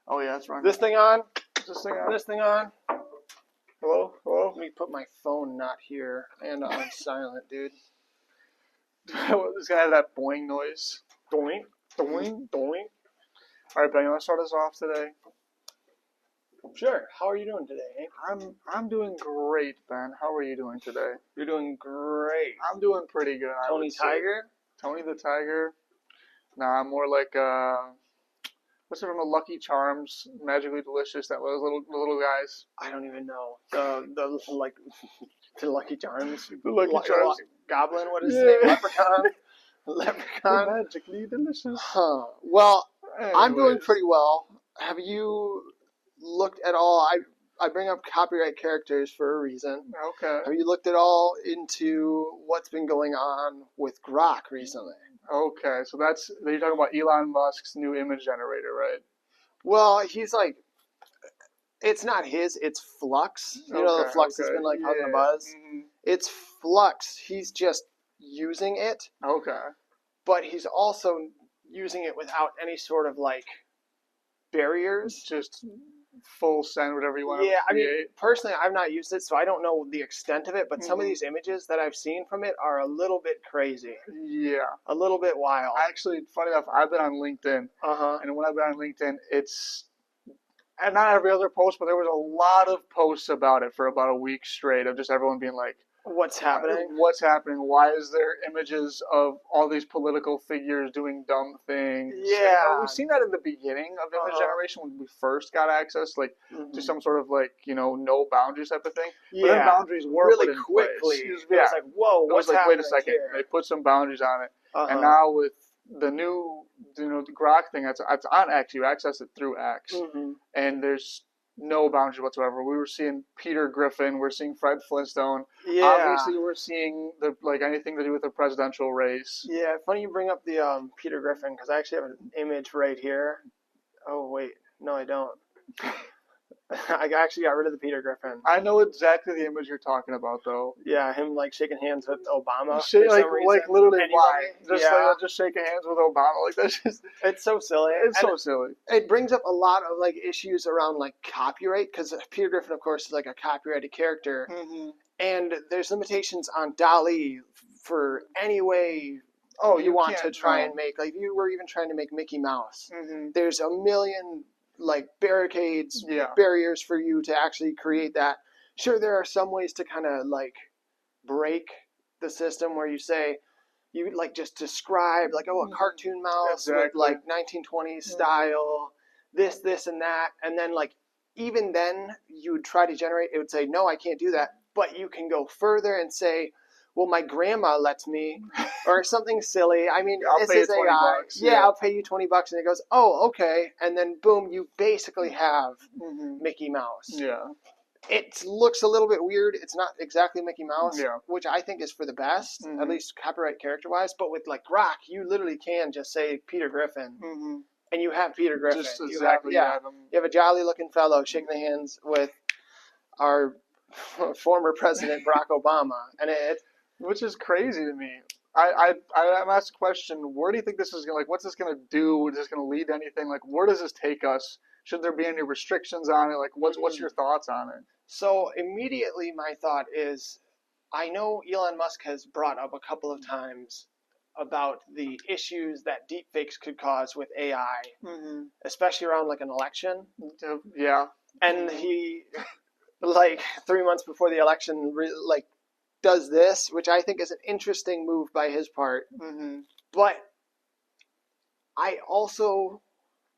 Oh yeah, it's running. This thing on? This thing on? This thing on? Hello? Hello? Let me put my phone not here and on silent, dude. This guy had that boing noise. Doing, doing, doing. Alright, Ben, you want to start us off today? Sure. How are you doing today, Hank? I'm doing great, Ben. How are you doing today? You're doing great. I'm doing pretty good. I Tony would say. Tiger? Tony the Tiger? Nah, I'm more like what's it from the Lucky Charms? Magically Delicious. That was little guys. I don't even know. The like the Lucky Charms. The Lucky Charms. Goblin. What is his Yeah. name? Leprechaun. Leprechaun. Magically Delicious. Huh. Well, I'm doing Anyways. pretty well. Have you looked at all? I bring up copyright characters for a reason. Okay. Have you looked at all into what's been going on with Grok recently? Okay, so you're talking about Elon Musk's new image generator, right? Well, he's like, it's not his, it's Flux. You know, the Flux that's been like causing a buzz? Mm-hmm. It's Flux. He's just using it, Okay. but he's also using it without any sort of like barriers. Just full send whatever you want to Yeah, I create. mean, personally, I've not used it, so I don't know the extent of it, but some of Mhm. these images that I've seen from it are a little bit crazy, Yeah. a little bit wild. Actually, funny enough, I've been on LinkedIn, Uh-huh. and when I've been on LinkedIn, and not every other post, but there was a lot of posts about it for about a week straight of just everyone being like, What's happening? What's happening? Why is there images of all these political figures doing dumb things? Yeah. We've seen that in the beginning of image generation when we first got access, like to some sort of like no boundaries type of thing. But then boundaries were really put in quickly. place. It was like, whoa, It what's was like, happening wait a second. here? They put some boundaries on it, Uh-huh. and now with the new, the Grok thing, that's on X. You access it through X, and there's no boundaries whatsoever. We were seeing Peter Griffin. We're seeing Fred Flintstone. Yeah. Obviously, we're seeing anything to do with the presidential race. Yeah, funny you bring up the Peter Griffin, because I actually have an image right here. Oh, wait. No, I don't. I actually got rid of the Peter Griffin. I know exactly the image you're talking about, though. Yeah, him like shaking hands with Obama. Like literally, why? Just shaking hands with Obama, like that's just. It's so silly. It's so silly. It brings up a lot of like issues around like copyright, because Peter Griffin, of course, is like a copyrighted character, and there's limitations on DALL-E for any way. Oh, you want to try and make, like, you were even trying to make Mickey Mouse. There's a million like barricades, barriers for you to actually create that. Sure, there are some ways to kind of like break the system where you say, you like just describe like, oh, a cartoon mouse with like 1920s style, this, and that. And then like, even then you would try to generate, it would say, no, I can't do that. But you can go further and say, well, my grandma lets me, or something silly. I mean, I'll pay you $20. Yeah, I'll pay you $20, and it goes, oh, okay, and then boom, you basically have Mickey Mouse. Yeah. It looks a little bit weird. It's not exactly Mickey Mouse, which I think is for the best, at least copyright character-wise. But with like Grok, you literally can just say Peter Griffin, and you have Peter Griffin. Just exactly. You have a jolly-looking fellow shaking the hands with our former president Barack Obama, and which is crazy to me. I'm asked the question, where do you think this is going to, like, what's this going to do? Is this going to lead to anything? Like, where does this take us? Should there be any restrictions on it? Like, what's your thoughts on it? So immediately my thought is, I know Elon Musk has brought up a couple of times about the issues that deepfakes could cause with AI, especially around like an election. Yeah. And he, like 3 months before the election, does this, which I think is an interesting move by his part. But I also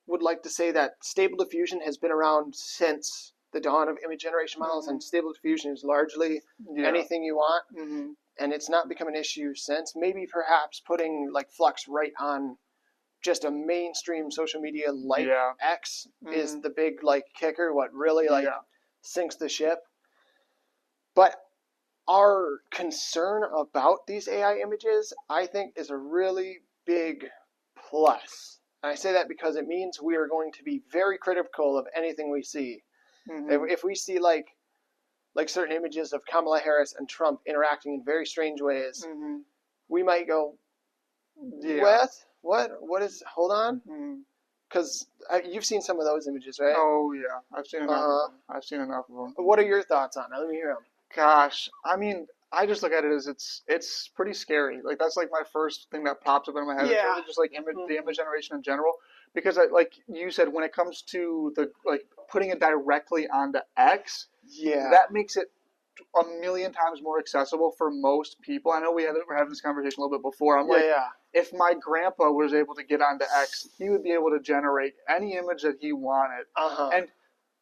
would like to say that Stable Diffusion has been around since the dawn of image generation models, and Stable Diffusion is largely anything you want, and it's not become an issue since. Maybe perhaps putting like Flux right on just a mainstream social media like X is the big like kicker, what really like sinks the ship. But our concern about these AI images, I think, is a really big plus. And I say that because it means we are going to be very critical of anything we see. If we see like certain images of Kamala Harris and Trump interacting in very strange ways, we might go, what is, hold on. Because you've seen some of those images, right? Oh yeah, I've seen enough of them. I've seen enough of them. What are your thoughts on it? Let me hear them. Gosh, I mean, I just look at it as it's pretty scary. Like that's like my first thing that pops up in my head in Yeah. terms of just like the image generation in general. Because like you said, when it comes to the like putting it directly onto X, Yeah. that makes it a million times more accessible for most people. I know we're having this conversation a little bit before. I'm like, if my grandpa was able to get onto X, he would be able to generate any image that he wanted. And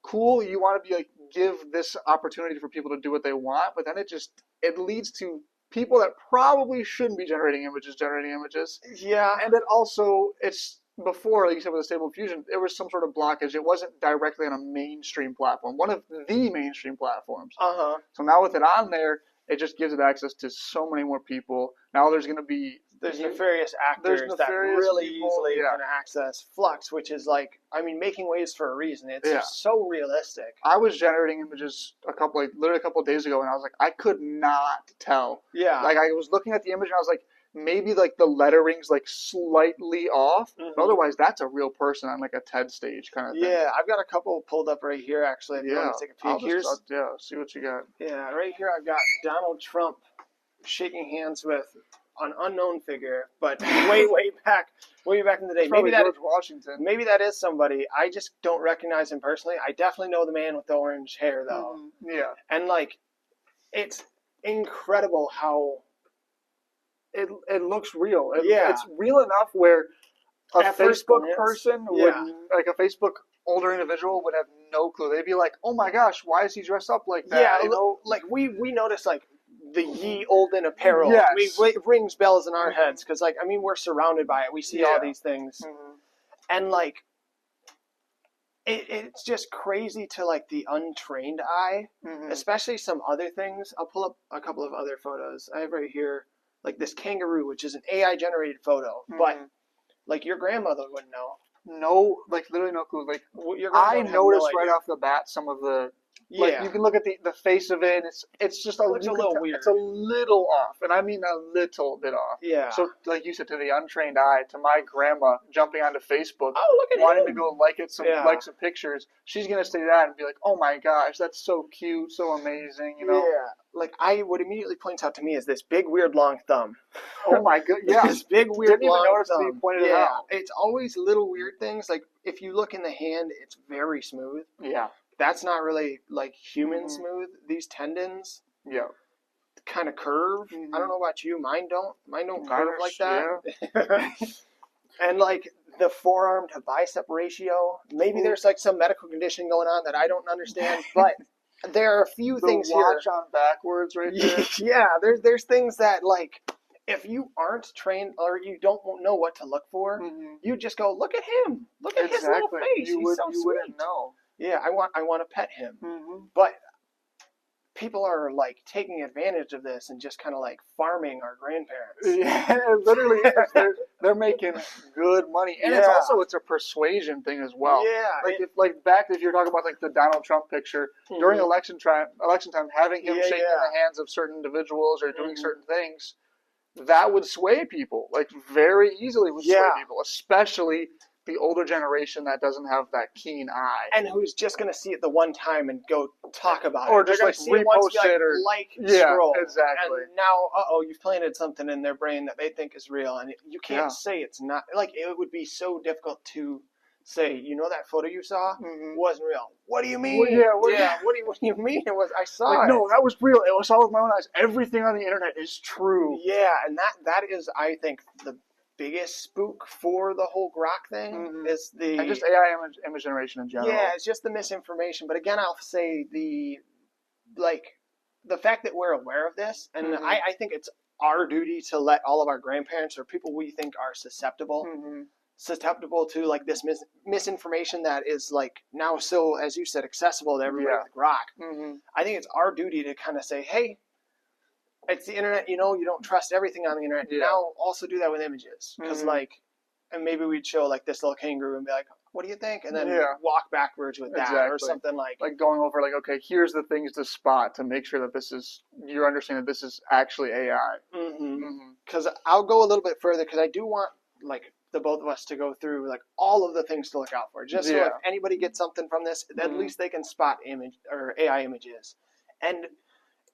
cool, you want to be like give this opportunity for people to do what they want, but then it leads to people that probably shouldn't be generating images. Yeah. And it also it's before, like you said, with the Stable Diffusion, there was some sort of blockage. It wasn't directly on a mainstream platform, one of the mainstream platforms. So now with it on there, it just gives it access to so many more people. Now there's going to be nefarious actors that really easily can access Flux, which is like, I mean, making waves for a reason. It's so realistic. I was generating images literally a couple of days ago, and I was like, I could not tell. Yeah. Like I was looking at the image, and I was like, maybe like the lettering's like slightly off, but otherwise that's a real person on like a TED stage kind of thing. Yeah, I've got a couple pulled up right here actually. If you want to take a peek. See what you got. Yeah, right here I've got Donald Trump shaking hands with an unknown figure, but way back in the day. Maybe that George Washington. Maybe that is somebody. I just don't recognize him personally. I definitely know the man with the orange hair though. Yeah. And like, it's incredible how it looks real. It's real enough where a Facebook person would, like a Facebook older individual would have no clue. They'd be like, "Oh my gosh, why is he dressed up like that?" Yeah, you know? Like we notice like the ye olden apparel. Yes. It rings bells in our heads because like I mean we're surrounded by it. We see all these things, and like it's just crazy to like the untrained eye, especially some other things. I'll pull up a couple of other photos. I have right here. Like this kangaroo, which is an AI generated photo, but like your grandmother wouldn't know. No, like literally no clue. Like I noticed right off the bat some of the like you can look at the face of it. And it's just a little weird. It's a little off, and I mean a little bit off. Yeah. So like you said, to the untrained eye, to my grandma jumping onto Facebook, wanting to go like some pictures, she's gonna say that and be like, "Oh my gosh, that's so cute, so amazing," you know? Yeah. Like what immediately points out to me is this big weird long thumb. Oh my god! Yeah. This big weird Didn't long even notice thumb. That he pointed it out. It's always little weird things. Like if you look in the hand, it's very smooth. Yeah. That's not really like human smooth. These tendons, kind of curve. I don't know about you. Mine don't curve like that. Yeah. And like the forearm to bicep ratio. Maybe there's like some medical condition going on that I don't understand. But there are a few things here. Watch on backwards right there. Yeah. There's things that like if you aren't trained or you don't know what to look for, you just go look at him. Look at his little face. You wouldn't know. Yeah, I want to pet him. But people are like taking advantage of this and just kind of like farming our grandparents. Yeah, literally, they're making good money, and it's a persuasion thing as well. Yeah, like if you're talking about like the Donald Trump picture during election time, having him shaking the hands of certain individuals or doing certain things, that would sway people like very easily. Would sway people, especially the older generation that doesn't have that keen eye. And who's just going to see it the one time and go talk about or it. Or just like repost it or scroll. Exactly. And now, you've planted something in their brain that they think is real. And you can't say it's not. Like, it would be so difficult to say, you know that photo you saw wasn't real. What do you mean? What do you mean it was? I saw it. No, that was real. It was all with my own eyes. Everything on the internet is true. Yeah, and that is, I think, the biggest spook for the whole Grok thing is and just AI image generation in general. Yeah, it's just the misinformation. But again, I'll say the fact that we're aware of this, and I think it's our duty to let all of our grandparents or people we think are susceptible to like this misinformation that is like now so, as you said, accessible to everybody with Grok. I think it's our duty to kind of say, hey, it's the internet, you don't trust everything on the internet. Now also do that with images. Because and maybe we'd show like this little kangaroo and be like, what do you think? And then walk backwards with that or something like going over like, okay, here's the things to spot to make sure that you're understanding that this is actually AI. Because I'll go a little bit further because I do want like the both of us to go through like all of the things to look out for, just so if anybody gets something from this, at least they can spot image or AI images. And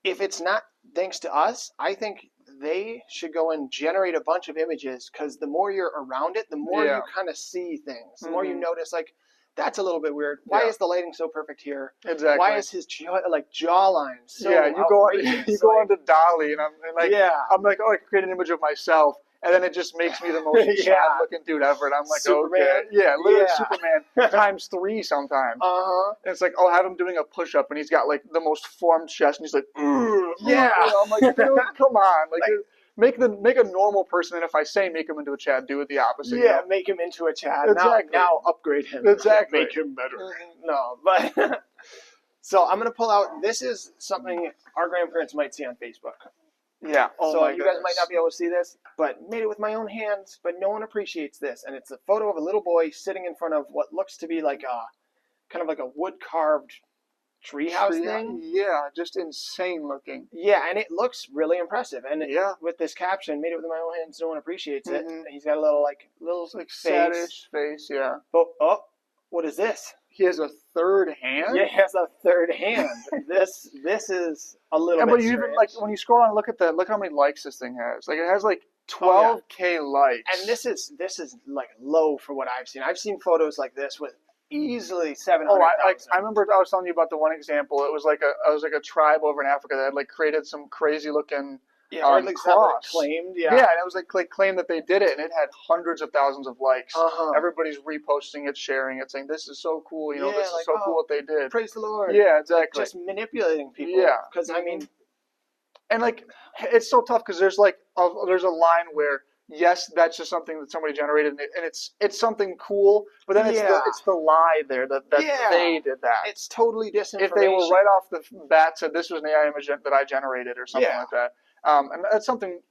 if it's not thanks to us, I think they should go and generate a bunch of images, because the more you're around it, the more you kind of see things, the more you notice, like, that's a little bit weird. Why is the lighting so perfect here? Exactly. Why is his jawline so you go onto Dolly, and I'm like, oh, I can create an image of myself, and then it just makes me the most Chad looking dude ever, and I'm like, Superman. okay, literally Superman times 3 sometimes. Uh-huh. And it's like, oh, have him doing a push-up, and he's got like the most formed chest, and he's like, yeah. I'm like, dude, come on, like make a normal person, and if I say make him into a Chad, do it the opposite. Yeah, make him into a Chad. Exactly. Now upgrade him. Exactly. Make him better. No, but so I'm gonna pull out. This is something our grandparents might see on Facebook. Yeah. Oh, so you guys might not be able to see this, but made it with my own hands. But no one appreciates this, and it's a photo of a little boy sitting in front of what looks to be like a kind of like a wood carved treehouse thing. Yeah, just insane looking. Yeah, and it looks really impressive. And with this caption, made it with my own hands, no one appreciates it. And he's got a little saddish face. Yeah. Oh, what is this? He has a third hand. Yeah, he has a third hand. This is a little. But bit you even like when you scroll on, look how many likes this thing has. Like it has like 12K likes. And this is like low for what I've seen. I've seen photos like this with easily 700,000. I remember I was telling you about the one example. It was like a tribe over in Africa that had like created some crazy looking or at least cross. Claimed, and it was like claimed that they did it, and it had hundreds of thousands of likes. Everybody's reposting it, sharing it, saying this is so cool. This is so cool what they did. Praise the Lord. Yeah, exactly. Just manipulating people. Yeah, because I mean, and like it's so tough because there's like there's a line where. Yes, that's just something that somebody generated, and it's something cool. But then it's the lie there that they did that. It's totally disinformation. If they were right off the bat said this was an AI image that I generated or something like that, and that's something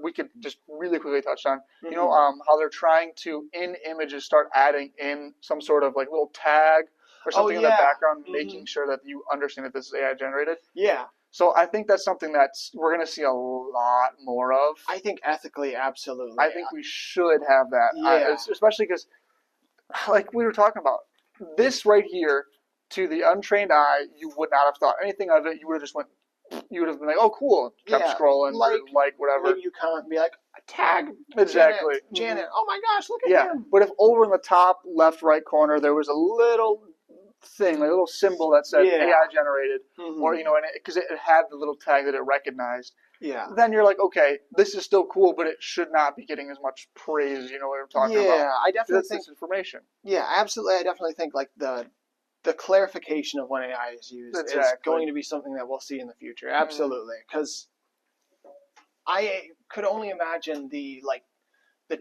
we could just really quickly touch on. You know how they're trying to in images start adding in some sort of like little tag or something in the background, making sure that you understand that this is AI generated. Yeah. So I think that's something that we're going to see a lot more of. I think ethically, absolutely. I think we should have that. Yeah. Especially because, like we were talking about, this right here, to the untrained eye, you would not have thought anything of it. You would have just went, you would have been like, oh, cool. Kept scrolling, like whatever. Maybe you comment and be like, tag. Exactly. Janet. Oh my gosh, look at him. But if over in the top left, right corner, there was a little thing, like a little symbol that said AI generated, or and because it had the little tag that it recognized. Yeah. Then you're like, okay, this is still cool, but it should not be getting as much praise. You know what I'm talking about? Yeah, I definitely think information. Yeah, absolutely. I definitely think like the clarification of when AI is used is going to be something that we'll see in the future. Absolutely, because I could only imagine the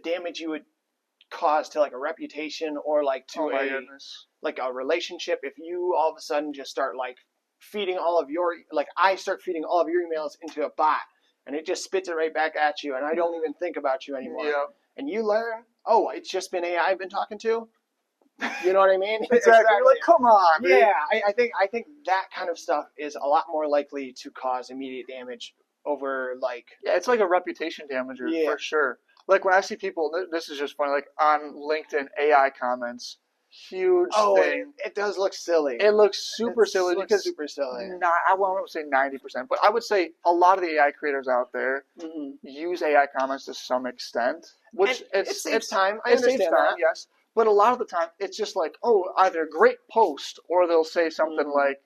damage you would cause to like a reputation or like to like a relationship if you all of a sudden just start like feeding all of your I start feeding all of your emails into a bot and it just spits it right back at you and I don't even think about you anymore. Yeah. And you learn, oh, it's just been AI I've been talking to. You know what I mean? Exactly. You're like, come on. Man. Yeah, I think that kind of stuff is a lot more likely to cause immediate damage over it's like a reputation damager for sure. Like when I see people, this is just funny, like on LinkedIn AI comments, huge thing. It does look silly. It looks super silly because super silly. I won't say 90%, but I would say a lot of the AI creators out there use AI comments to some extent, which it saves time. I understand that. Yes, but a lot of the time it's just like, oh, either great post or they'll say something like,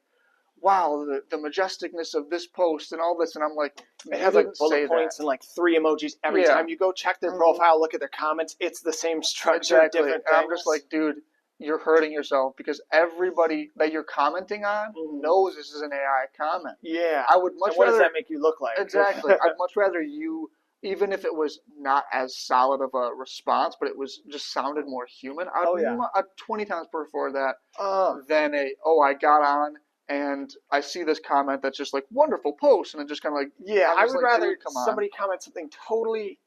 wow, the majesticness of this post and all this, and I'm like, it has like bullet points and like 3 emojis every time you go check their profile, look at their comments. It's the same structure, different things. I'm just like, dude, you're hurting yourself because everybody that you're commenting on knows this is an AI comment. Yeah, I would much rather. What does that make you look like? Exactly, I'd much rather you. Even if it was not as solid of a response, but it was just sounded more human, I'd 20 times prefer that than I got on and I see this comment that's just like wonderful post, and it just kind of like I would rather somebody comment something totally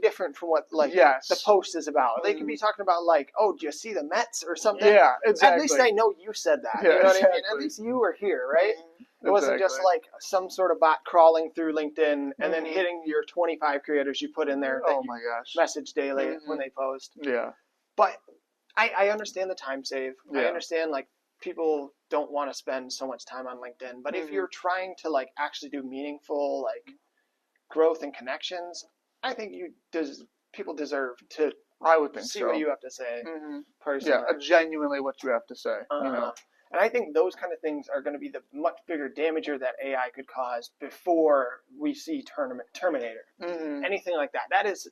different from what the post is about. They could be talking about like, oh, do you see the Mets or something? Yeah, exactly. At least I know you said that. You know what I mean? At least you were here, right? It wasn't just Exactly. like some sort of bot crawling through LinkedIn and then Mhm. hitting your 25 creators you put in there that Oh you my gosh. message daily Mhm. when they post. Yeah. But I understand the time save. I Yeah. understand like people don't want to spend so much time on LinkedIn. But if you're trying to like actually do meaningful like growth and connections, I think people deserve to I would think see so. what you have to say Yeah, personally. genuinely what you have to say. You know. And I think those kind of things are going to be the much bigger damager that AI could cause before we see Terminator. Anything like that. That is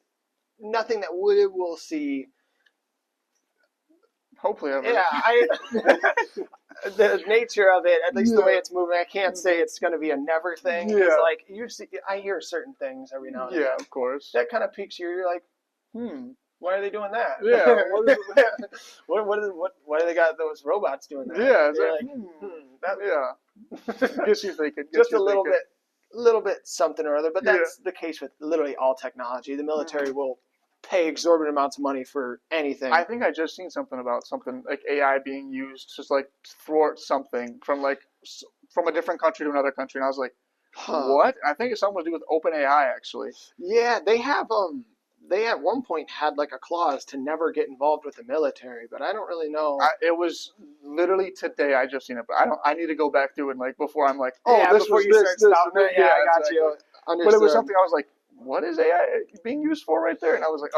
nothing that we will see. Hopefully ever. Yeah, the nature of it, at least the way it's moving, I can't say it's going to be a never thing. Yeah. Like I hear certain things every now and then. Yeah, of course. That kind of piques you. You're like, why are they doing that? Yeah. Why do they got those robots doing that? Yeah. Yeah. Gets you thinking. Just a little bit something or other. But that's the case with literally all technology. The military will pay exorbitant amounts of money for anything. I think I just seen something about something like AI being used just like to thwart something from a different country to another country, and I was like, what? I think it's something to do with OpenAI actually. Yeah, they have they at one point had like a clause to never get involved with the military, but I don't really know. It was literally today I just seen it, but I need to go back through it like before I'm like, before you start stopping it. Yeah, I got exactly. you. Understood. But it was something I was like, what is AI being used for right there? And I was like,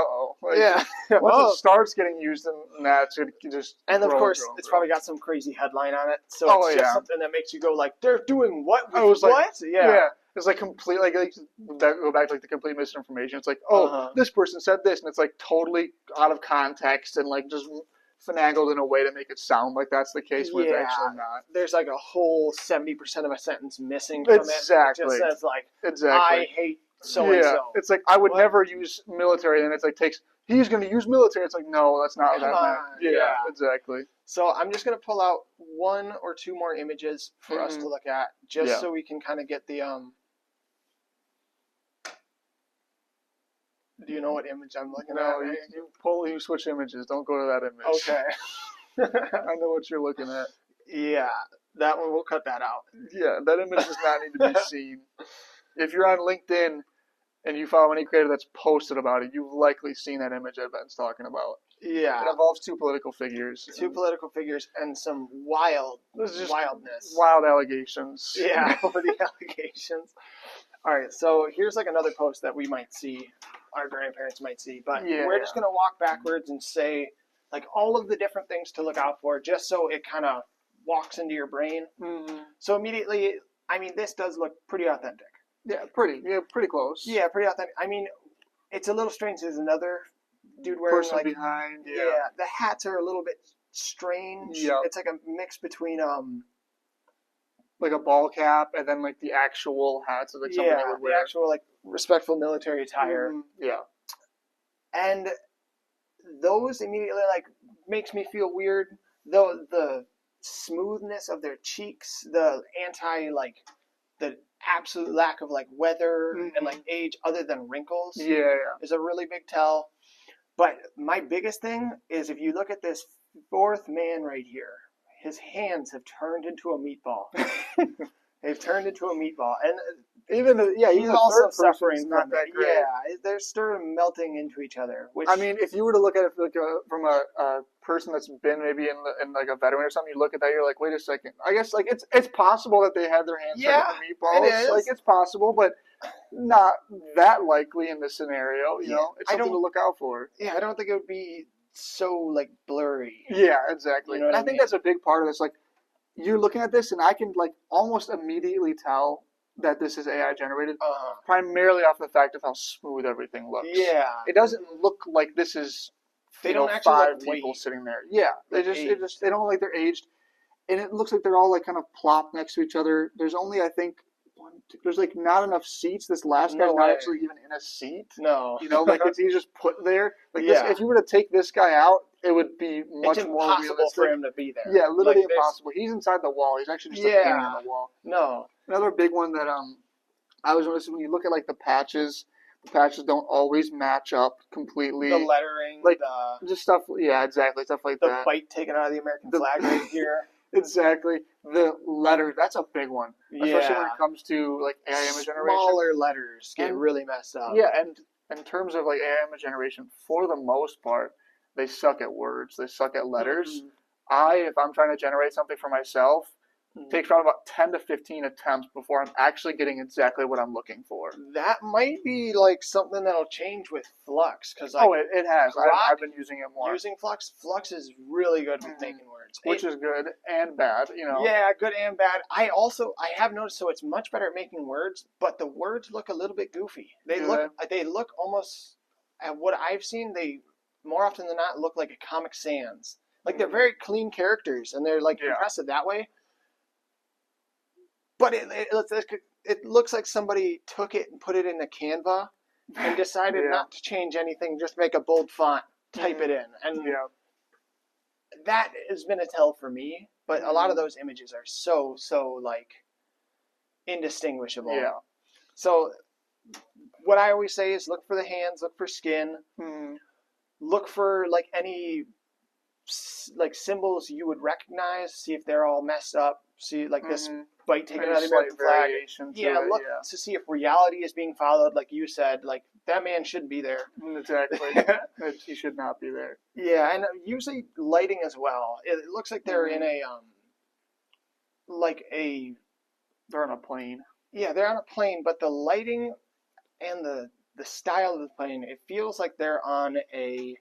once it starts getting used in that, it's going to just and of course it's probably got some crazy headline on it, so it's just something that makes you go like, they're doing what? I was what? Like, yeah. It's like complete, like go back to like the complete misinformation. It's like, this person said this, and it's like totally out of context and like just finagled in a way to make it sound like that's the case, when it's actually not. There's like a whole 70% of a sentence missing from it. Exactly. It just says like, I hate so and so. It's like I would never use military, and it's like he's going to use military. It's like, no, that's not what that meant. Yeah, exactly. So I'm just going to pull out one or two more images for us to look at, just so we can kind of get the Do you know what image I'm looking at? No, you switch images. Don't go to that image. Okay. I know what you're looking at. Yeah, that one, we'll cut that out. Yeah, that image does not need to be seen. If you're on LinkedIn and you follow any creator that's posted about it, you've likely seen that image that Ben's talking about. Yeah. It involves two political figures. And some wildness. Wild allegations. Yeah, over the allegations. All right, so here's like another post that we might see, our grandparents might see, but we're just going to walk backwards and say like all of the different things to look out for, just so it kind of walks into your brain. So immediately, I mean, this does look pretty authentic. Yeah, pretty close. Yeah, pretty authentic. I mean, it's a little strange. There's another dude wearing person behind. Yeah, the hats are a little bit strange. Yeah, it's like a mix between like a ball cap and then like the actual hats of like something they would wear. The actual like respectful military attire. Yeah, and those immediately like makes me feel weird. Though the smoothness of their cheeks, the absolute lack of like weather and like age other than wrinkles is a really big tell. But my biggest thing is if you look at this fourth man right here, his hands have turned into a meatball. They've turned into a meatball, and he's also suffering not that great. Yeah, they're sort of melting into each other. Which, I mean, if you were to look at it like from a person that's been maybe in like a veteran or something, you look at that, you're like, wait a second. I guess like it's possible that they had their hands turned into meatballs. It is. Like it's possible, but not that likely in this scenario. You know, it's something to look out for. Yeah, I don't think it would be so like blurry. Yeah, exactly. You know and I think that's a big part of this. Like, you're looking at this, and I can like almost immediately tell that this is AI generated, primarily off the fact of how smooth everything looks. Yeah, it doesn't look like this is they don't actually five people sitting there. Yeah, they don't look like they're aged, and it looks like they're all like kind of plopped next to each other. There's only there's like not enough seats. This last guy's not actually even in a seat. No, like he's just put there. Like this, if you were to take this guy out, it would be much more realistic for him to be there. Yeah, literally impossible. He's inside the wall. He's actually just a painting on the wall. No. Another big one that I was noticing when you look at like the patches don't always match up completely. The lettering, like just stuff. Yeah, exactly, stuff like the that. bite taken out of the American flag right here. Exactly. The letter, that's a big one. Especially when Yeah. it comes to like AI image generation. Smaller letters get And really messed up. yeah, and in terms of like AI image generation, for the most part, they suck at words. They suck at letters. If I'm trying to generate something for myself, it takes probably about 10 to 15 attempts before I'm actually getting exactly what I'm looking for. That might be like something that'll change with Flux, because like It has. Grok, I've been using it more. using Flux is really good with making words. Which is good and bad, you know. Yeah, good and bad. I have noticed, so it's much better at making words, but the words look a little bit goofy. They look almost, at what I've seen, they more often than not look like a Comic Sans. Like they're very clean characters and they're like impressive that way. But it looks like somebody took it and put it in a Canva and decided not to change anything, just make a bold font, type it in, and that has been a tell for me. But a lot of those images are so like indistinguishable. Yeah. So what I always say is look for the hands, look for skin, look for like any like symbols you would recognize, see if they're all messed up, see like this bite taken out of the American flag. Look to see if reality is being followed, like you said, like that man shouldn't be there. Exactly. He should not be there. Yeah, and usually lighting as well. It looks like they're in a they're on a plane. Yeah, they're on a plane, but the lighting and the style of the plane, it feels like they're on a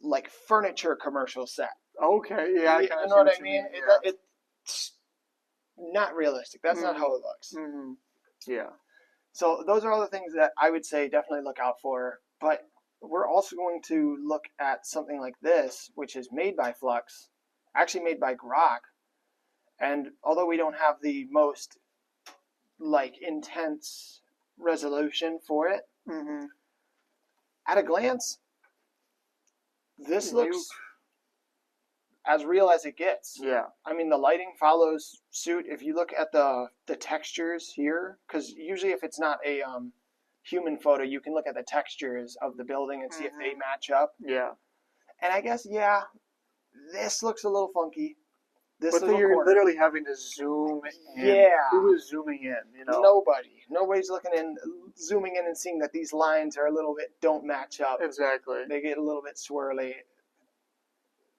like furniture commercial set. Okay, yeah, you know what I mean? It's not realistic. That's not how it looks. Yeah. So those are all the things that I would say definitely look out for. But we're also going to look at something like this, which is made by Flux, actually made by Grok. And although we don't have the most like intense resolution for it, at a glance, this looks as real as it gets. Yeah. I mean, the lighting follows suit. If you look at the textures here, because usually if it's not a human photo, you can look at the textures of the building and see if they match up. Yeah. And I guess, this looks a little funky. But you're literally having to zoom in. Yeah. Who is zooming in, you know? Nobody's zooming in and seeing that these lines are a little bit, don't match up. Exactly. They get a little bit swirly.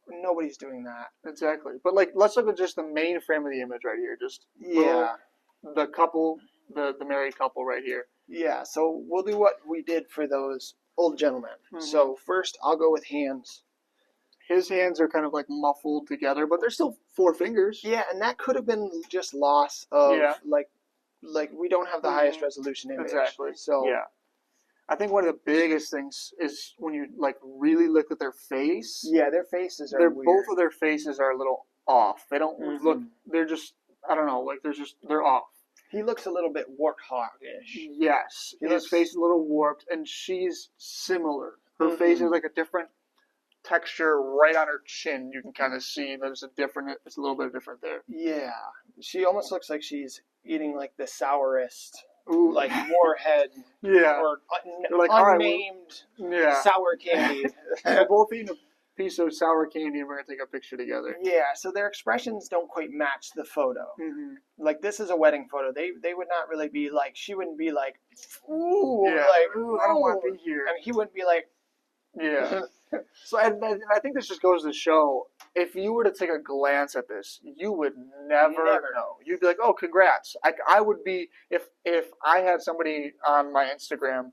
Nobody's doing that. Exactly. But like, let's look at just the main frame of the image right here. Just the couple, the married couple right here. Yeah. So we'll do what we did for those old gentlemen. So first, I'll go with hands. His hands are kind of like muffled together, but they're still 4 fingers. Yeah, and that could have been just loss of like we don't have the highest resolution image. Exactly. So I think one of the biggest things is when you like really look at their face. Yeah, their faces are weird. Both of their faces are a little off. They don't look. They're just, I don't know. Like they're off. He looks a little bit warthog-ish. Yes, his face is a little warped, and she's similar. Her face is like a different texture right on her chin. You can kind of see there's it's a little bit different there. Yeah, she almost looks like she's eating like the sourest, like warhead, or like, unnamed sour candy. We're both eating a piece of sour candy, and we're gonna take a picture together. Yeah, so their expressions don't quite match the photo. Like this is a wedding photo. They would not really be like. She wouldn't be like, ooh, I don't want to be here. I mean, he wouldn't be like. Yeah. So, and I think this just goes to show, if you were to take a glance at this, you would never know. You'd be like, oh, congrats. I would be, if I had somebody on my Instagram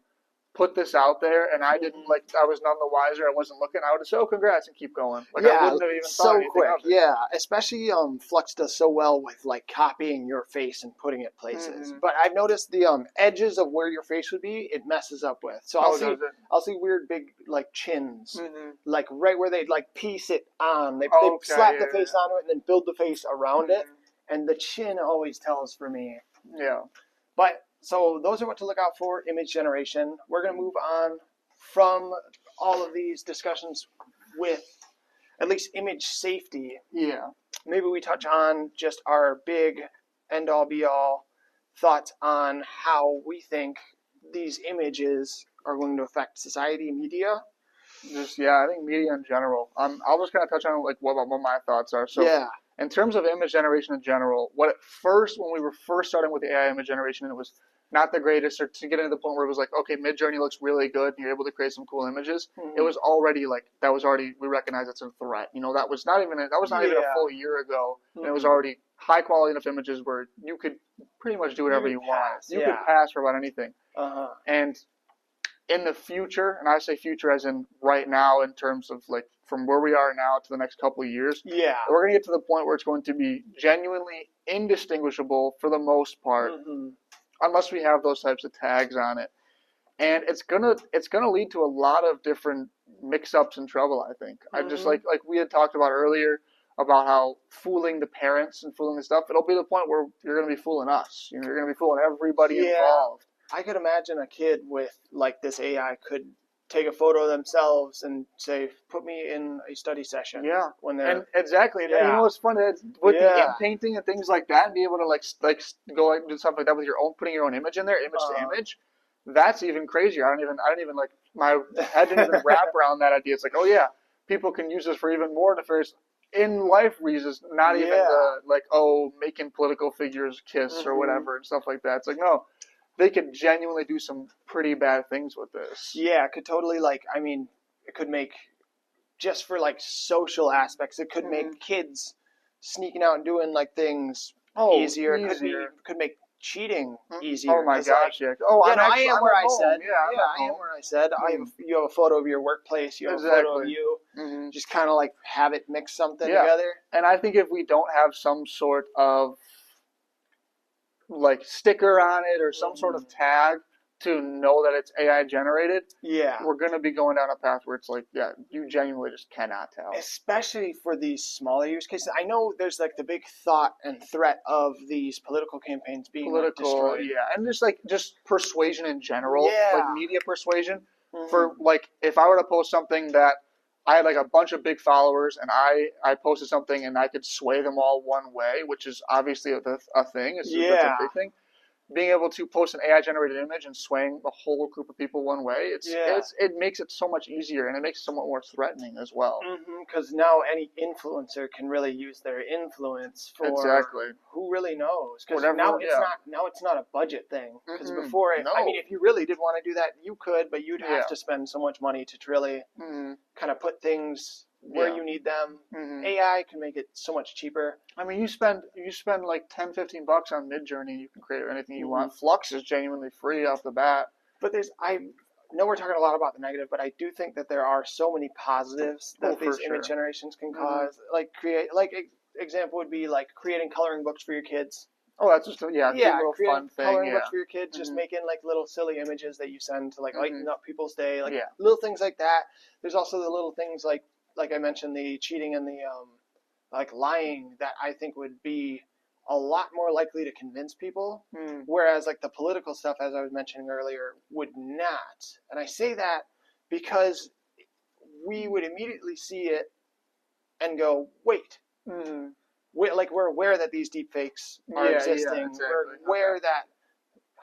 put this out there and I didn't, like, I was none the wiser, I wasn't looking, I would have said, oh, congrats, and keep going. Like, I wouldn't have even thought anything quick. of it. Yeah, especially Flux does so well with, like, copying your face and putting it places. But I've noticed the edges of where your face would be, it messes up with. So I'll see weird big, like, chins, like, right where they, like, piece it on. They slap the face onto it and then build the face around it. And the chin always tells for me. Yeah. But... so those are what to look out for, image generation. We're going to move on from all of these discussions with at least image safety. Yeah. Maybe we touch on just our big end-all be-all thoughts on how we think these images are going to affect society, media, just yeah, I think media in general. I'll just kind of touch on like what my thoughts are. So Yeah. in terms of image generation in general, what at first when we were first starting with the AI image generation, it was not the greatest, or to get into the point where it was like, okay, Midjourney looks really good, and you're able to create some cool images. It was already like we recognize it's a threat. You know, that was not even a full year ago, and it was already high quality enough images where you could pretty much do whatever you want. You could pass for about anything. And in the future, and I say future as in right now, in terms of like from where we are now to the next couple of years, we're going to get to the point where it's going to be genuinely indistinguishable for the most part, unless we have those types of tags on it. And it's gonna lead to a lot of different mix-ups and trouble, I think. I just like we had talked about earlier about how fooling the parents and fooling the stuff, it'll be the point where you're gonna be fooling us. You know, you're gonna be fooling everybody involved. I could imagine a kid with like this AI could take a photo of themselves and say, "Put me in a study session." Yeah, when they're and exactly. You know what's fun is with the in painting and things like that, and be able to like go and do stuff like that with your own, putting your own image in there, image to image. That's even crazier. I don't even like my head didn't even wrap around that idea. It's like, oh yeah, people can use this for even more nefarious in life reasons. Not even the like, oh, making political figures kiss or whatever and stuff like that. It's like, no, they could genuinely do some pretty bad things with this. Yeah, it could totally it could make, just for like social aspects, it could make kids sneaking out and doing like things easier. It could make cheating easier. Oh my gosh, yeah. Oh, I am where I said. You have a photo of your workplace. You have a photo of you. Just kind of like have it mix something together. And I think if we don't have some sort of like sticker on it or some sort of tag to know that it's AI generated, we're going to be going down a path where it's like, you genuinely just cannot tell. Especially for these smaller use cases. I know there's like the big thought and threat of these political campaigns being destroyed. And just persuasion in general, like media persuasion. For like, if I were to post something that I had like a bunch of big followers, and I posted something and I could sway them all one way, which is obviously a thing. That's a big thing. Being able to post an AI generated image and swaying a whole group of people one way, it makes it so much easier, and it makes it somewhat more threatening as well. Because now any influencer can really use their influence for who really knows. Because now it's not a budget thing. Because before, I mean, if you really did want to do that, you could, but you'd have to spend so much money to really kind of put things where you need them. AI can make it so much cheaper. I mean, you spend like $10-15 on Midjourney, you can create anything you want. Flux is genuinely free off the bat. But I know we're talking a lot about the negative, but I do think that there are so many positives that these image generations can cause. Example would be like creating coloring books for your kids. Oh, that's just a little fun thing. Coloring books for your kids, just making like little silly images that you send to like lighten up people's day, like little things like that. There's also the little things like I mentioned, the cheating and the like lying, that I think would be a lot more likely to convince people, whereas like the political stuff, as I was mentioning earlier, would not. And I say that because we would immediately see it and go, wait. We're aware that these deepfakes are existing. We're aware that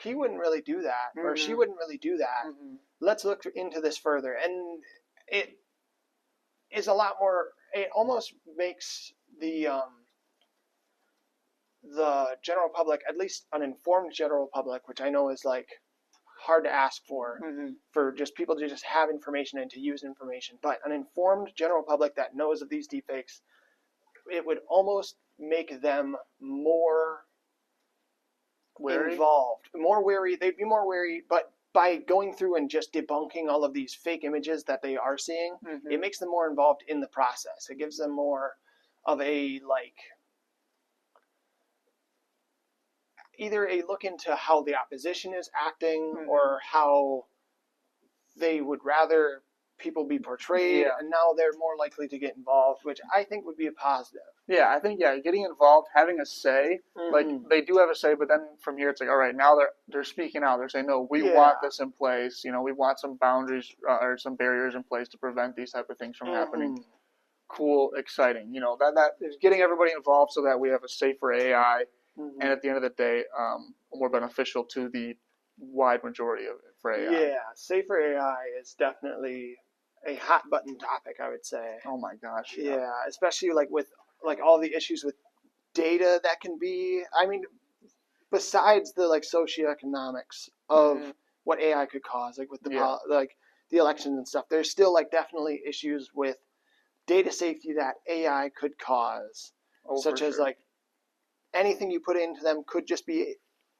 he wouldn't really do that, or she wouldn't really do that. Let's look into this further. And it is a lot more, it almost makes the general public, at least an informed general public, which I know is like hard to ask for just people to just have information and to use information, but an informed general public that knows of these deepfakes, it would almost make them more involved, more wary. They'd be more wary, but by going through and just debunking all of these fake images that they are seeing, it makes them more involved in the process. It gives them more of a either a look into how the opposition is acting or how they would rather people be portrayed, and now they're more likely to get involved, which I think would be a positive. Yeah, I think getting involved, having a say, like they do have a say, but then from here it's like, all right, now they're speaking out. They're saying, no, we want this in place. You know, we want some boundaries or some barriers in place to prevent these type of things from happening. Cool, exciting. You know, that is getting everybody involved so that we have a safer AI, and at the end of the day, more beneficial to the wide majority of it for AI. Yeah, safer AI is definitely a hot button topic, I would say. Oh my gosh. Yeah, especially like with like all the issues with data that can be. I mean, besides the like socioeconomics of what AI could cause, like with the elections and stuff, there's still like definitely issues with data safety that AI could cause, such as like anything you put into them could just be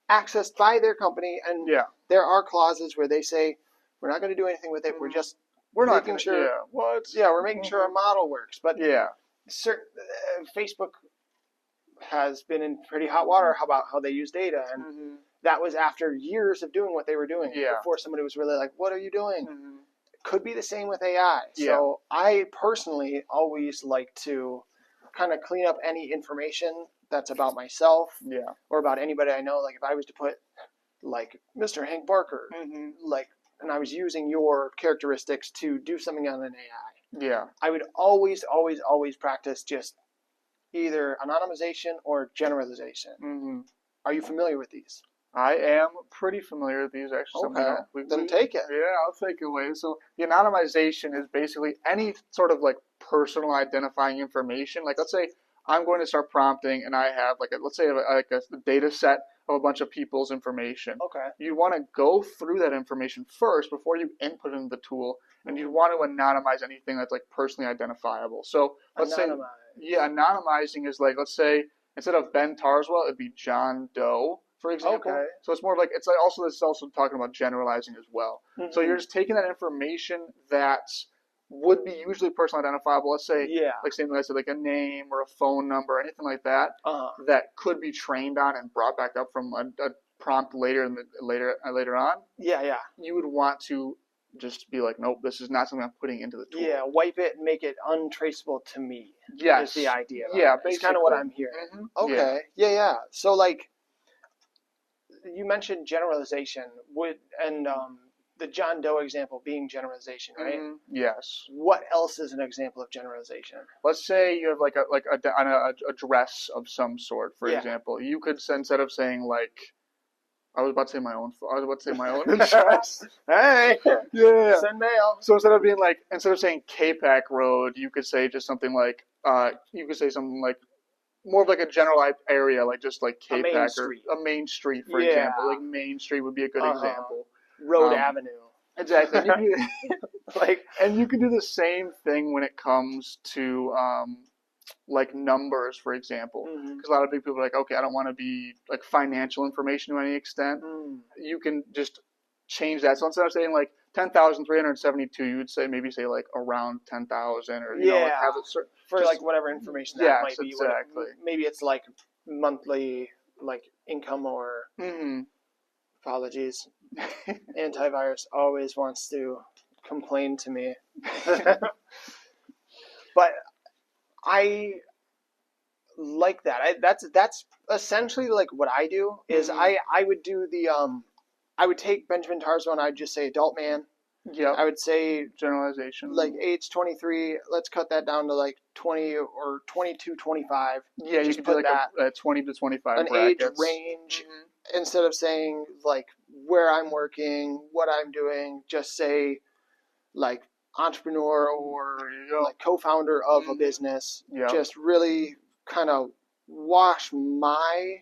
accessed by their company, and there are clauses where they say we're not going to do anything with it. We're not making sure. We're making sure our model works. But Facebook has been in pretty hot water about how they use data, and that was after years of doing what they were doing before somebody was really like, "What are you doing?" Could be the same with AI. So I personally always like to kind of clean up any information that's about myself or about anybody I know. Like if I was to put like Mr. Hank Barker, like, and I was using your characteristics to do something on an AI, I would always practice just either anonymization or generalization. Are you familiar with these? I am pretty familiar with these, actually. Okay, then take it. Yeah, I'll take it away. So the anonymization is basically any sort of like personal identifying information. Like let's say I'm going to start prompting and I have like let's say a data set of a bunch of people's information. Okay. You want to go through that information first before you input it in the tool, and you want to anonymize anything that's like personally identifiable. So let's say anonymizing is like, let's say instead of Ben Tarswell, it'd be John Doe, for example. Okay. So it's more like it's like also this is also talking about generalizing as well. So you're just taking that information that would be usually personally identifiable. Let's say like something like I said, like a name or a phone number, anything like that that could be trained on and brought back up from a prompt later on. You would want to just be like, nope, this is not something I'm putting into the tool. Yeah, wipe it and make it untraceable to me. Yes. Is the idea. Yeah, basically. It's kind of what I'm hearing. Okay. Yeah. So like, you mentioned generalization and the John Doe example being generalization, right? Yes. What else is an example of generalization? Let's say you have like a dress of some sort, for example. You could instead of saying like, I was about to say my own address. Hey, send mail. So instead of saying K-Pac Road, you could say just something like more of like a general area, like just like K-Pac or a main street, for example. Like Main Street would be a good example. Road Avenue. Exactly. And you can do the same thing when it comes to like numbers, for example, because a lot of big people are like, okay, I don't want to be like financial information to any extent. You can just change that. So instead of saying like 10,372, you would say like around 10,000, or you know, like have it for like whatever information that might be. Exactly. Maybe it's like monthly like income or apologies. Antivirus always wants to complain to me. But I like that. That's essentially like what I do is I would do the I would take Benjamin Tarswell and I'd just say adult man. Yeah. I would say generalization. Like age 23, let's cut that down to like 20 or 22, 25. Yeah, you could do like a 20 to 25 an brackets. age range. Instead of saying like where I'm working, what I'm doing, just say like entrepreneur or like co-founder of a business. Just really kind of wash my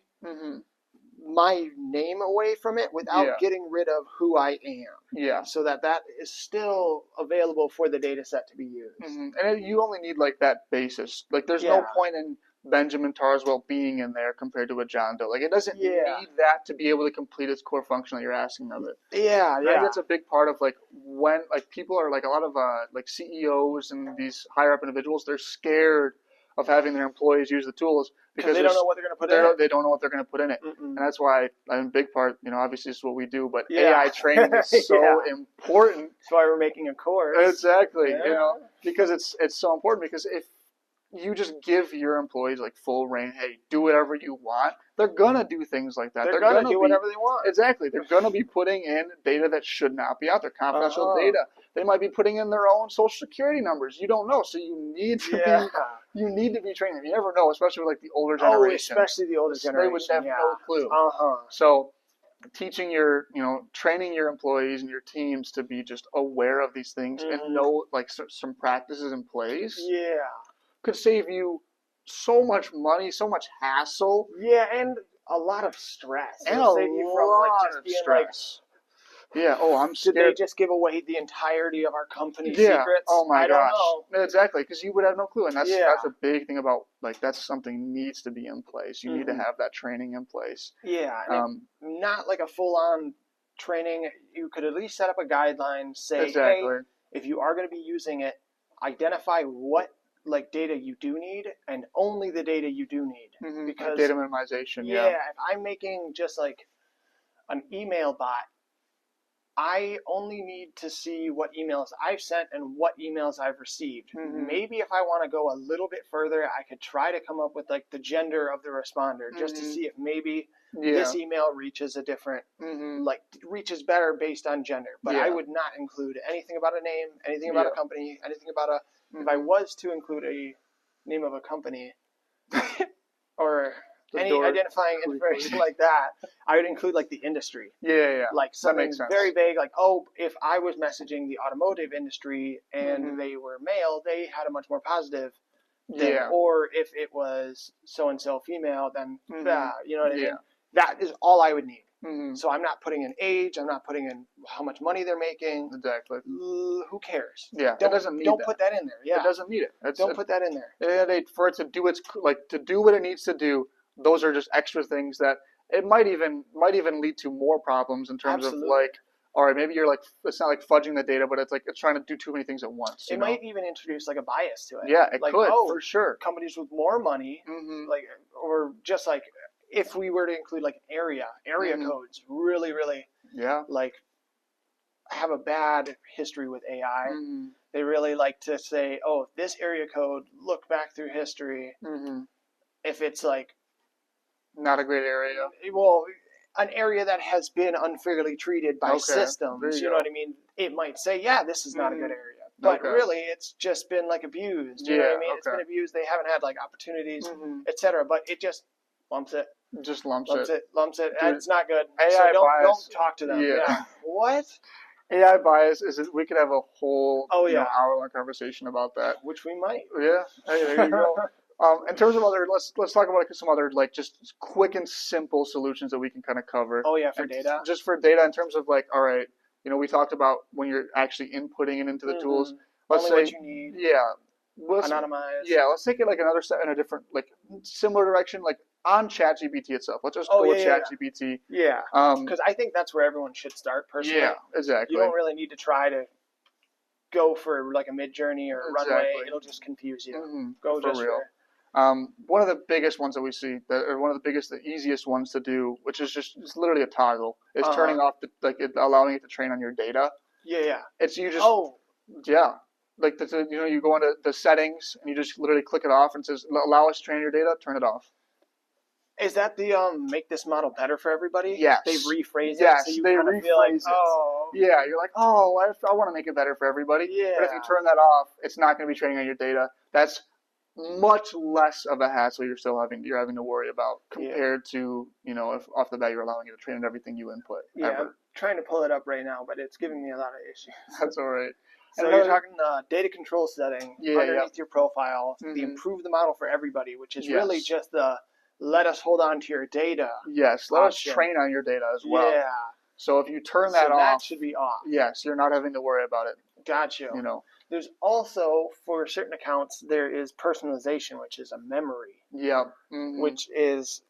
name away from it without getting rid of who I am. So that is still available for the data set to be used. And you only need like that basis. Like there's no point in Benjamin Tarswell being in there compared to a John Doe. Like it doesn't need that to be able to complete its core function that you're asking of it. I think that's a big part of like when like people are like a lot of like CEOs and these higher up individuals, they're scared of having their employees use the tools because they don't know what they're going to put in it. They don't know what they're going to put in it. And that's why, in big part, you know, obviously this is what we do, but AI training is so important. That's why we're making a course. Exactly. You know, because it's so important, because if you just give your employees like full reign, hey, do whatever you want, they're going to do things like that. They're going to do whatever they want. Exactly. They're going to be putting in data that should not be out there, confidential data. They might be putting in their own social security numbers. You don't know. So you need to be training. You never know, especially with like the older generation. Oh, especially the older generation. They would have no clue. So teaching your, training your employees and your teams to be just aware of these things and know like some practices in place. Yeah. Could save you so much money, so much hassle. Yeah, and a lot of stress. And It'll a save you from like lot just of being stress. Yeah. Oh, I'm did they scared. just give away the entirety of our company Yeah. secrets? Oh my I don't gosh. know. Exactly, because you would have no clue, and that's Yeah. a big thing about like that's something needs to be in place. You need to have that training in place. Yeah, and not like a full-on training. You could at least set up a guideline. Say, Exactly. hey, if you are going to be using it, identify what like data you do need, and only the data you do need. Because data minimization. Yeah. If I'm making just like an email bot, I only need to see what emails I've sent and what emails I've received. Maybe if I want to go a little bit further, I could try to come up with like the gender of the responder just to see if maybe this email reaches a different, like reaches better based on gender. But I would not include anything about a name, anything about a company, anything about a, if I was to include a name of a company or any identifying information like that, I would include like the industry. Yeah. Like something very vague, like, oh, if I was messaging the automotive industry and they were male, they had a much more positive thing. Or if it was so-and-so female, then, you know what I mean? That is all I would need. So I'm not putting in age, I'm not putting in how much money they're making. Exactly. Who cares? Yeah, it doesn't need Don't put that in there. Yeah. It doesn't need it. Don't put that in there. For it to do to do what it needs to do, those are just extra things that it might even lead to more problems in terms of like, all right, maybe you're like, it's not like fudging the data, but it's like it's trying to do too many things at once. It might even introduce like a bias to it. Yeah, it like, could, for sure. Companies with more money, like, or just like if we were to include like area codes, really, like have a bad history with AI. They really like to say, oh, this area code, look back through history. If it's like not a great area, well, an area that has been unfairly treated by systems, you know what I mean? It might say, yeah, this is not a good area. But really, it's just been like abused. You know what I mean? It's been abused. They haven't had like opportunities, etc. But it just lumps it. Just lumps it. Dude, and it's not good. AI so bias. Don't talk to them. Yeah. What? AI bias is we could have a whole hour-long conversation about that, which we might. Yeah. Hey, there you go. In terms of other, let's talk about some other like just quick and simple solutions that we can kind of cover. Oh yeah, for data. Just for data, in terms of like, all right, we talked about when you're actually inputting it into the tools. Let's say what you need. Yeah. Anonymized. Yeah. Let's take it like another step in a different, like similar direction, like on ChatGPT itself. Let's just go with ChatGPT. Yeah. Because I think that's where everyone should start personally. Yeah. Exactly. You don't really need to try to go for like a Midjourney or a Runway. It'll just confuse you. Go just for real. One of the biggest ones that we see, or one of the easiest ones to do, which is just literally a toggle, is turning off allowing it to train on your data. Yeah. It's you just like you go into the settings and you just literally click it off and it says allow us to train your data. Turn it off. Is that the make this model better for everybody? Yes. They rephrase it. Yes, so you they kind of rephrase feel like, it. oh. Yeah, you're like, oh, I want to make it better for everybody. Yeah. But if you turn that off, it's not going to be training on your data. That's much less of a hassle you're having to worry about compared to, if off the bat you're allowing it to train on everything you input. Yeah, I'm trying to pull it up right now, but it's giving me a lot of issues. That's all right. So you're talking data control setting underneath your profile, the improve the model for everybody, which is really just the let us hold on to your data. Yes, let us train on your data as well. Yeah. So if you turn that off, that should be off. Yes, you're not having to worry about it. Gotcha. There's also, for certain accounts, there is personalization, which is a memory. Yeah. Which is,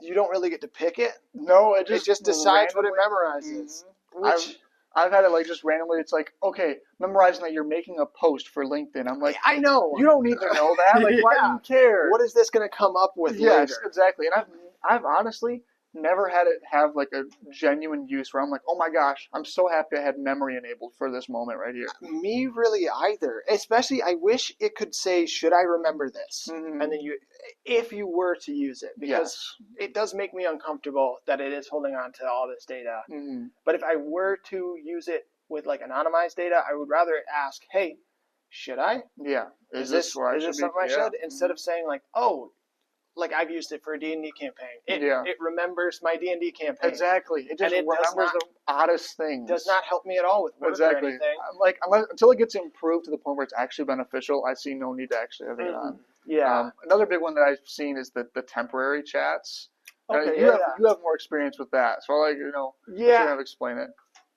you don't really get to pick it. No, it just decides what it memorizes. Which I've had it like just randomly. It's like, okay, memorizing that you're making a post for LinkedIn. I'm like, I know. You don't need to know that. Like, why do you care? What is this going to come up with later? Yes, exactly. And I've honestly never had it have like a genuine use where I'm like, oh my gosh, I'm so happy I had memory enabled for this moment right here. Me really either. Especially, I wish it could say, should I remember this? And then if you were to use it, because it does make me uncomfortable that it is holding on to all this data. But if I were to use it with like anonymized data, I would rather ask, hey, should I? Yeah. Is this something I should? Instead of saying like, oh, like I've used it for a D&D campaign. It Yeah. it remembers my D&D campaign. Exactly. It just And it does remembers not- the oddest things. Does not help me at all with work or Exactly. anything. Like until it gets improved to the point where it's actually beneficial, I see no need to actually have it on. Yeah. Another big one that I've seen is the temporary chats. Okay. You have more experience with that, so I'll Yeah. kind of explain it.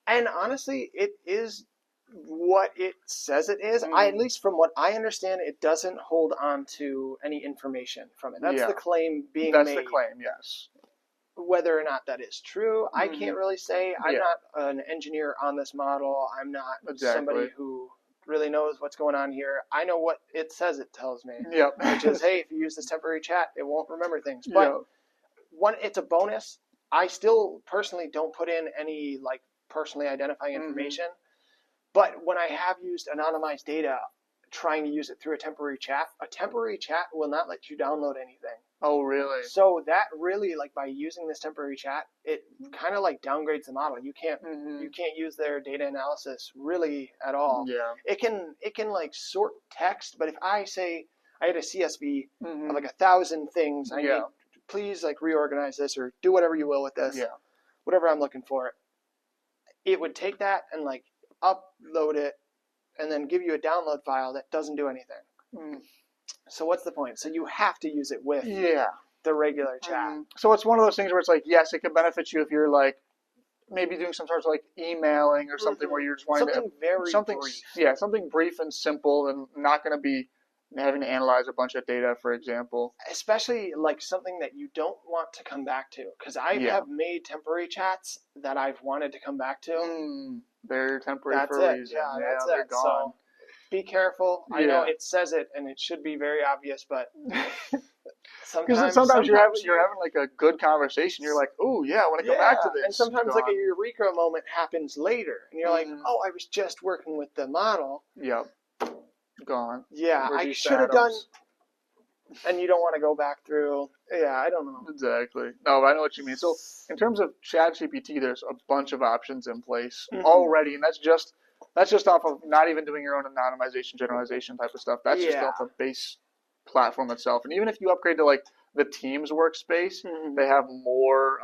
And honestly, it is what it says it is. Mm. At least from what I understand, it doesn't hold on to any information from it. That's the claim being made. That's the claim, yes. Whether or not that is true, I can't really say. I'm Yeah. not an engineer on this model. I'm not somebody who really knows what's going on here. I know what it says it tells me. Yep. Which is, hey, if you use this temporary chat, it won't remember things. But one, it's a bonus. I still personally don't put in any like personally identifying information. But when I have used anonymized data trying to use it through a temporary chat will not let you download anything. Oh, really? So that really, like, by using this temporary chat, it kind of like downgrades the model. You can't use their data analysis really at all. Yeah. It can like sort text, but if I say I had a CSV of like 1,000 things, I need, please like reorganize this or do whatever you will with this. Yeah. Whatever I'm looking for. It would take that and like upload it and then give you a download file that doesn't do anything. So what's the point? So you have to use it with the regular chat. So it's one of those things where it's like, yes, it can benefit you if you're like maybe doing some sort of like emailing or something where you're just wanting something brief. Yeah, something brief and simple and not going to be having to analyze a bunch of data, for example. Especially like something that you don't want to come back to. Because I have made temporary chats that I've wanted to come back to. They're temporary that's for a it. reason. Yeah, that's they're it. gone. So be careful. I know it says it and it should be very obvious, but sometimes you're having like a good conversation. You're like, oh yeah, I want to come back to this. And sometimes like a eureka moment happens later, and you're like, oh, I was just working with the model. Yep. Gone. Yeah, I should have done. And you don't want to go back through. Yeah, I don't know. Exactly. No, I know what you mean. So in terms of ChatGPT, there's a bunch of options in place already, and that's just off of not even doing your own anonymization, generalization type of stuff. That's just off the base platform itself. And even if you upgrade to like the Teams workspace, they have more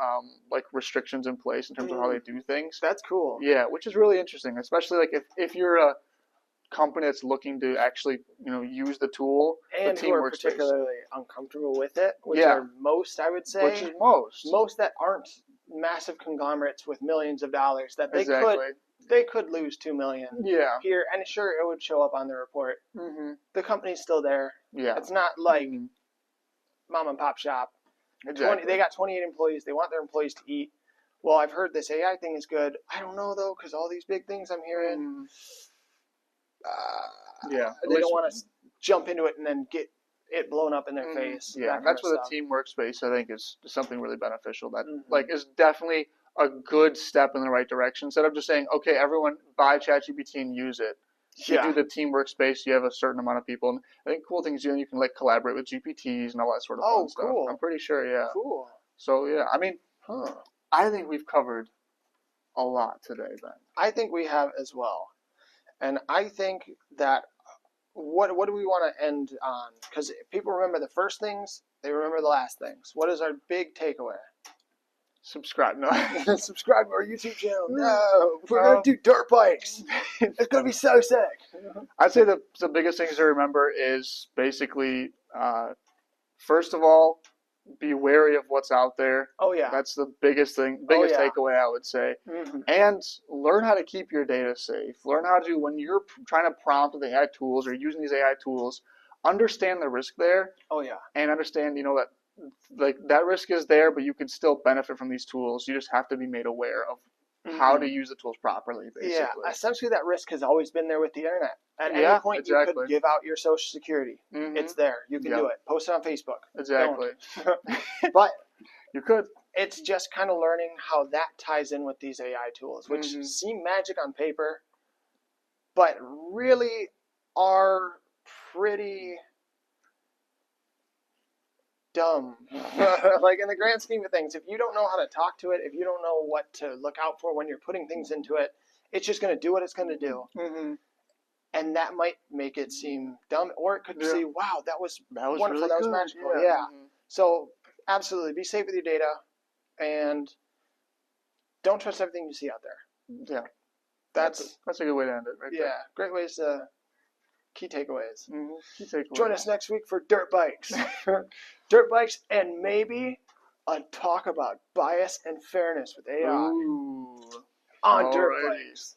like restrictions in place in terms of how they do things. That's cool. Yeah, which is really interesting, especially like if you're a company that's looking to actually use the tool and the Team who are workspace. Particularly uncomfortable with it, which are most, I would say, which is most that aren't massive conglomerates with millions of dollars that they could lose $2 million here, and sure, it would show up on the report. The company's still there. It's not like mom and pop shop. They got 28 employees. They want their employees to eat. Well, I've heard this AI thing is good. I don't know though, because all these big things I'm hearing. They don't want to jump into it and then get it blown up in their face. Yeah, that's where the Team workspace, I think, is something really beneficial. That like is definitely a good step in the right direction. Instead of just saying, okay, everyone buy ChatGPT and use it. You do the Team workspace. You have a certain amount of people, and I think cool things you can like collaborate with GPTs and all that sort of fun stuff. I'm pretty sure. Yeah. Cool. So yeah, I mean, I think we've covered a lot today, Ben. I think we have as well. And I think that what do we want to end on? Because people remember the first things, they remember the last things. What is our big takeaway? Subscribe. No. Subscribe to our YouTube channel. No. We're going to do dirt bikes. It's going to be so sick. I'd say the biggest things to remember is basically, first of all, be wary of what's out there. Oh, yeah. That's the biggest takeaway, I would say. And learn how to keep your data safe. Learn how to, when you're trying to prompt the AI tools or using these AI tools, understand the risk there. Oh, yeah. And understand, that like that risk is there, but you can still benefit from these tools. You just have to be made aware of how to use the tools properly, basically. Yeah, essentially that risk has always been there with the internet. At any point, you could give out your social security. It's there. You can do it. Post it on Facebook. Exactly. But you could. It's just kind of learning how that ties in with these AI tools, which seem magic on paper, but really are pretty dumb. Like in the grand scheme of things, if you don't know how to talk to it, if you don't know what to look out for when you're putting things into it, it's just going to do what it's going to do. And that might make it seem dumb, or it could say, wow, that was wonderful, really that was good. magical. Yeah. So absolutely, be safe with your data, and don't trust everything you see out there. Yeah, That's a good way to end it. Right yeah, great ways to key takeaways. Mm-hmm. Key takeaways. Join us next week for dirt bikes, dirt bikes, and maybe a talk about bias and fairness with AI Ooh. on dirt Alrighty. bikes.